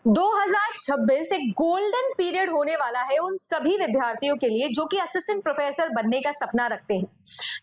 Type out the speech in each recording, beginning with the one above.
2026 एक golden period होने वाला है उन सभी विद्यार्थियों के लिए जो कि असिस्टेंट प्रोफेसर बनने का सपना रखते हैं।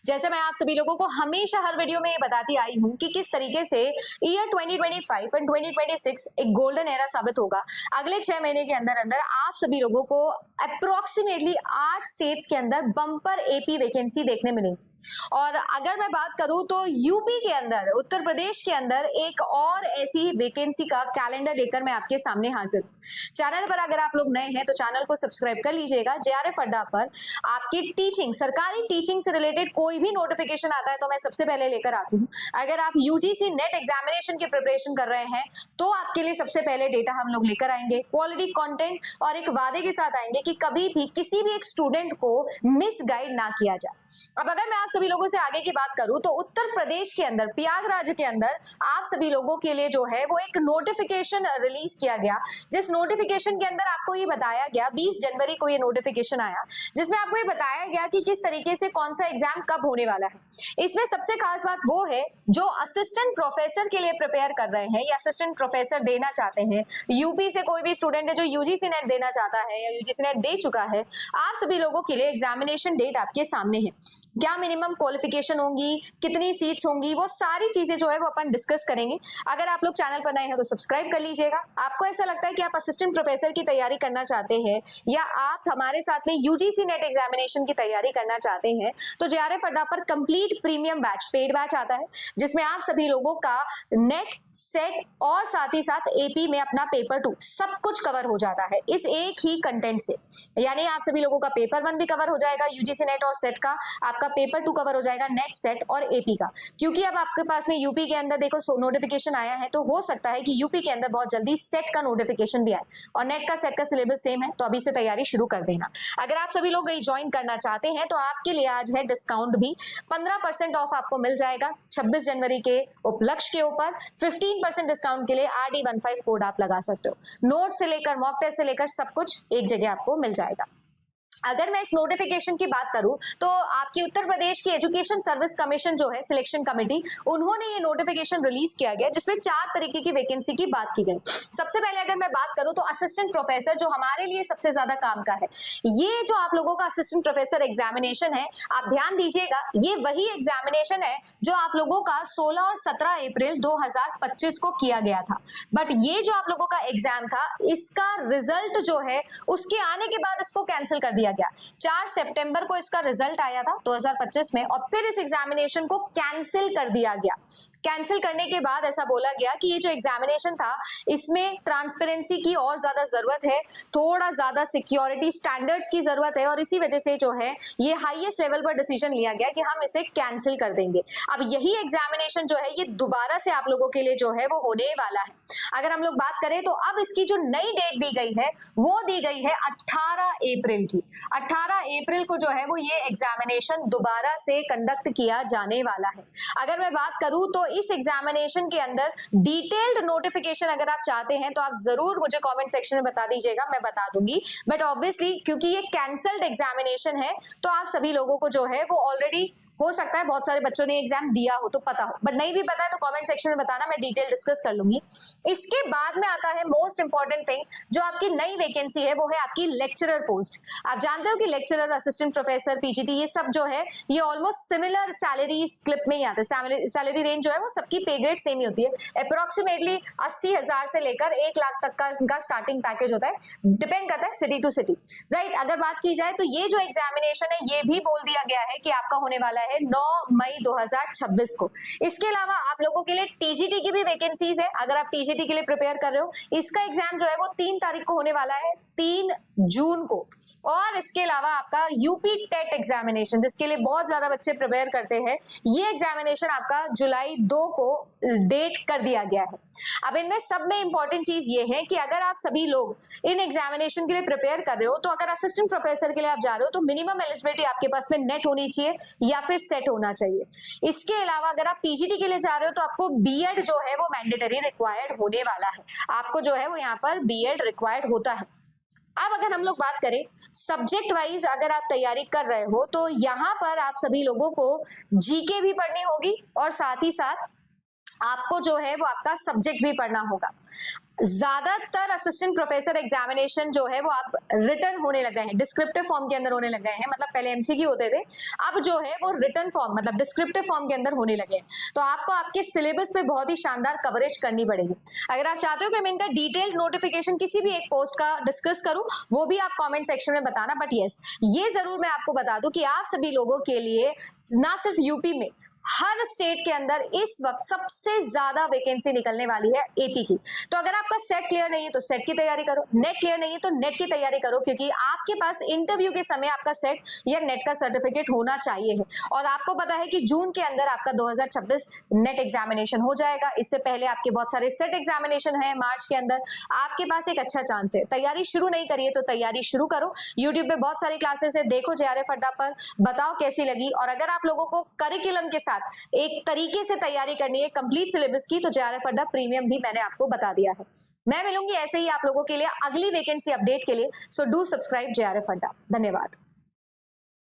जैसे मैं आप सभी लोगों को हमेशा हर वीडियो में ये बताती आई हूं कि किस तरीके से ईयर 2025 एंड 2026 एक गोल्डन एरा साबित होगा। अगले 6 महीने के अंदर अंदर आप सभी लोगों को अप्रोक्सीमेटली 8 स्टेट्स के अंदर बम्पर एपी वैकेंसी देखने मिलेगी। और अगर मैं बात करूं तो यूपी के अंदर, उत्तर प्रदेश के अंदर एक और ऐसी वैकेंसी का कैलेंडर लेकर मैं आपके सामने हाजिर हूं। चैनल पर अगर आप लोग नए हैं तो चैनल को सब्सक्राइब कर लीजिएगा। जेआरएफ अड्डा पर आपकी टीचिंग, सरकारी टीचिंग से रिलेटेड कोई भी नोटिफिकेशन आता है तो मैं सबसे पहले लेकर आती हूँ। अगर आप यूजीसी नेट एग्जामिनेशन की प्रिपरेशन कर रहे हैं तो आपके लिए सबसे पहले डेटा हम लोग लेकर आएंगे, क्वालिटी कंटेंट और एक वादे के साथ आएंगे कि कभी भी किसी भी एक स्टूडेंट को मिस गाइड ना किया जाए। अब अगर मैं आप सभी लोगों से आगे की बात करूं तो उत्तर प्रदेश के अंदर, प्रयागराज के अंदर आप सभी लोगों के लिए जो है वो एक नोटिफिकेशन रिलीज किया गया, जिस नोटिफिकेशन के अंदर आपको ये बताया गया, 20 जनवरी को ये नोटिफिकेशन आया, जिसमें आपको ये बताया गया कि किस तरीके से कौन सा एग्जाम कब होने वाला है। इसमें सबसे खास बात वो है जो असिस्टेंट प्रोफेसर के लिए प्रिपेयर कर रहे हैं या असिस्टेंट प्रोफेसर देना चाहते हैं, यूपी से कोई भी स्टूडेंट है जो यूजीसी नेट देना चाहता है या यूजीसी नेट दे चुका है, आप सभी लोगों के लिए एग्जामिनेशन डेट आपके सामने है। क्या मिनिमम क्वालिफिकेशन होंगी, कितनी सीट्स होंगी, वो सारी चीजें जो है वो अपन डिस्कस करेंगे। अगर आप लोग चैनल पर नए हैं तो सब्सक्राइब कर लीजिएगा। आपको ऐसा लगता है कि आप असिस्टेंट प्रोफेसर की तैयारी करना चाहते हैं या आप हमारे साथ में यूजीसी नेट एग्जामिनेशन की तैयारी करना चाहते हैं तो जेआरएफ अड्डा पर complete premium batch, paid batch आता है जिसमें आप सभी लोगों का नेट, सेट और साथ ही साथ एपी में अपना पेपर 2 सब कुछ कवर हो जाता है इस एक ही कंटेंट से। यानी आप सभी लोगों का पेपर 1 भी कवर हो जाएगा यूजीसी नेट और सेट का, आपका पेपर 2 कवर हो जाएगा नेट, सेट और एपी का। क्योंकि अब आपके पास में यूपी के अंदर देखो नोटिफिकेशन आया है तो हो सकता है कि यूपी के अंदर बहुत जल्दी सेट का नोटिफिकेशन भी आए और नेट का, सेट का सिलेबस सेम है तो अभी से तैयारी शुरू कर देना। अगर आप सभी लोग ज्वाइन करना चाहते हैं तो आपके लिए आज है डिस्काउंट भी, 15% ऑफ आपको मिल जाएगा 26 जनवरी के उपलक्ष्य के ऊपर। 15% डिस्काउंट के लिए RD15 कोड आप लगा सकते हो। नोट से लेकर मॉक टेस्ट से लेकर सब कुछ एक जगह आपको मिल जाएगा। अगर मैं इस नोटिफिकेशन की बात करूं तो आपकी उत्तर प्रदेश की एजुकेशन सर्विस कमीशन जो है, सिलेक्शन कमेटी, उन्होंने ये नोटिफिकेशन रिलीज किया गया जिसमें 4 तरीके की वैकेंसी की बात की गई। सबसे पहले अगर मैं बात करूं तो असिस्टेंट प्रोफेसर जो हमारे लिए सबसे ज्यादा काम का है, ये जो आप लोगों का असिस्टेंट प्रोफेसर एग्जामिनेशन है, आप ध्यान दीजिएगा, ये वही एग्जामिनेशन है जो आप लोगों का 16 और 17 अप्रैल 2025 को किया गया था। बट ये जो आप लोगों का एग्जाम था, इसका रिजल्ट जो है उसके आने के बाद इसको कैंसिल कर दिया गया। 4 सितंबर को इसका रिजल्ट आया था 2025 में और फिर इस एग्जामिनेशन को कैंसिल कर दिया गया। कैंसिल करने के बाद ऐसा बोला गया कि ये जो एग्जामिनेशन था इसमें ट्रांसपेरेंसी की और ज्यादा जरूरत है, थोड़ा ज्यादा सिक्योरिटी स्टैंडर्ड्स की जरूरत है और इसी वजह से जो है ये हाईएस्ट लेवल पर डिसीजन लिया गया कि हम इसे कैंसिल कर देंगे। अब यही एग्जामिनेशन जो है ये दोबारा से आप लोगों के लिए जो है वो होने वाला है। अगर हम लोग बात करें तो अब इसकी जो नई डेट दी गई है वो दी गई है 18 अप्रैल की। 18 अप्रैल को जो है वो ये एग्जामिनेशन दोबारा से कंडक्ट किया जाने वाला है। अगर मैं बात करूं तो इस एग्जामिनेशन के अंदर डिटेल्ड नोटिफिकेशन अगर आप चाहते हैं तो आप जरूर मुझे कमेंट सेक्शन में बता दीजिएगा, मैं बता दूंगी। बट ऑब्वियसली क्योंकि ये कैंसल्ड एग्जामिनेशन है तो आप सभी लोगों को जो है वो ऑलरेडी, हो सकता है बहुत सारे बच्चों ने एग्जाम दिया हो तो पता हो, बट नहीं भी पता है तो कमेंट सेक्शन में बताना, मैं डिटेल डिस्कस कर लूंगी। इसके बाद में आता है मोस्ट इंपॉर्टेंट थिंग, जो आपकी नई वैकेंसी है वो है आपकी लेक्चरर पोस्ट। आप जानते हो कि लेक्चरर, असिस्टेंट प्रोफेसर, पीजीटी, ये सब जो है ये ऑलमोस्ट सिमिलर सैलरी क्लिप में ही आते हैं। सैलरी रेंज जो है वो सबकी पे ग्रेड सेम ही होती है। अप्रोक्सीमेटली 80,000 से लेकर 1 लाख तक का इनका स्टार्टिंग पैकेज होता है, डिपेंड करता है सिटी टू सिटी, राइट। अगर बात की जाए तो ये जो एग्जामिनेशन है ये भी बोल दिया गया है कि आपका होने वाला है 9 मई 2026 को। इसके अलावा आप लोगों के लिए टीजीटी की भी वैकेंसीज है। अगर आप टीजीटी के लिए प्रिपेयर कर रहे हो, इसका एग्जाम जो है वो 3 तारीख को होने वाला है, 3 जून को। और इसके अलावा आपका यूपी टेट एग्जामिनेशन, जिसके लिए बहुत ज्यादा बच्चे प्रिपेयर करते हैं, ये एग्जामिनेशन आपका जुलाई 2 को डेट कर दिया गया है। अब इनमें सब में इंपॉर्टेंट चीज ये है कि अगर आप सभी लोग इन एग्जामिनेशन के लिए प्रिपेयर कर रहे हो तो अगर असिस्टेंट प्रोफेसर के लिए आप जा रहे हो तो मिनिमम एलिजिबिलिटी आपके पास में नेट होनी चाहिए या फिर सेट होना चाहिए। इसके अलावा अगर आप पीजीटी के लिए जा रहे हो तो आपको बीएड जो है वो मैंडेटरी रिक्वायर्ड होने वाला है। आपको जो है वो यहाँ पर बीएड रिक्वायर्ड होता है। अब अगर हम लोग बात करें सब्जेक्ट वाइज, अगर आप तैयारी कर रहे हो तो यहाँ पर आप सभी लोगों को जीके भी पढ़नी होगी और साथ ही साथ आपको जो है वो आपका सब्जेक्ट भी पढ़ना होगा। ज्यादातर असिस्टेंट प्रोफेसर एग्जामिनेशन जो है वो आप रिटर्न होने लगे हैं, डिस्क्रिप्टिव फॉर्म के अंदर होने लगे हैं। मतलब पहले एमसीक्यू होते थे, अब जो है वो रिटर्न फॉर्म मतलब डिस्क्रिप्टिव फॉर्म के अंदर होने लगे हैं। तो आपको आपके सिलेबस पे बहुत ही शानदार कवरेज करनी पड़ेगी। अगर आप चाहते हो कि मैं इनका डिटेल्ड नोटिफिकेशन किसी भी एक पोस्ट का डिस्कस करूं, वो भी आप कमेंट सेक्शन में बताना। बट यस, ये जरूर मैं आपको बता दूं कि आप सभी लोगों के लिए ना सिर्फ यूपी में, हर स्टेट के अंदर इस वक्त सबसे ज्यादा वैकेंसी निकलने वाली है एपी की। तो अगर आपका सेट क्लियर नहीं है तो सेट की तैयारी करो, नेट क्लियर नहीं है तो नेट की तैयारी करो, क्योंकि आपके पास इंटरव्यू के समय आपका सेट या नेट का सर्टिफिकेट होना चाहिए है। और आपको पता है कि जून के अंदर आपका 2026 नेट एग्जामिनेशन हो जाएगा। इससे पहले आपके बहुत सारे सेट एग्जामिनेशन है मार्च के अंदर। आपके पास एक अच्छा चांस है। तैयारी शुरू नहीं करिए तो तैयारी शुरू करो। यूट्यूब पे बहुत सारी क्लासेस है, देखो जेआरएफ अड्डा पर, बताओ कैसी लगी। और अगर आप लोगों को करिकुलम के एक तरीके से तैयारी करनी है कंप्लीट सिलेबस की, तो जेआरएफ अड्डा प्रीमियम भी मैंने आपको बता दिया है। मैं मिलूंगी ऐसे ही आप लोगों के लिए अगली वैकेंसी अपडेट के लिए। सो डू सब्सक्राइब जेआरएफ अड्डा। धन्यवाद।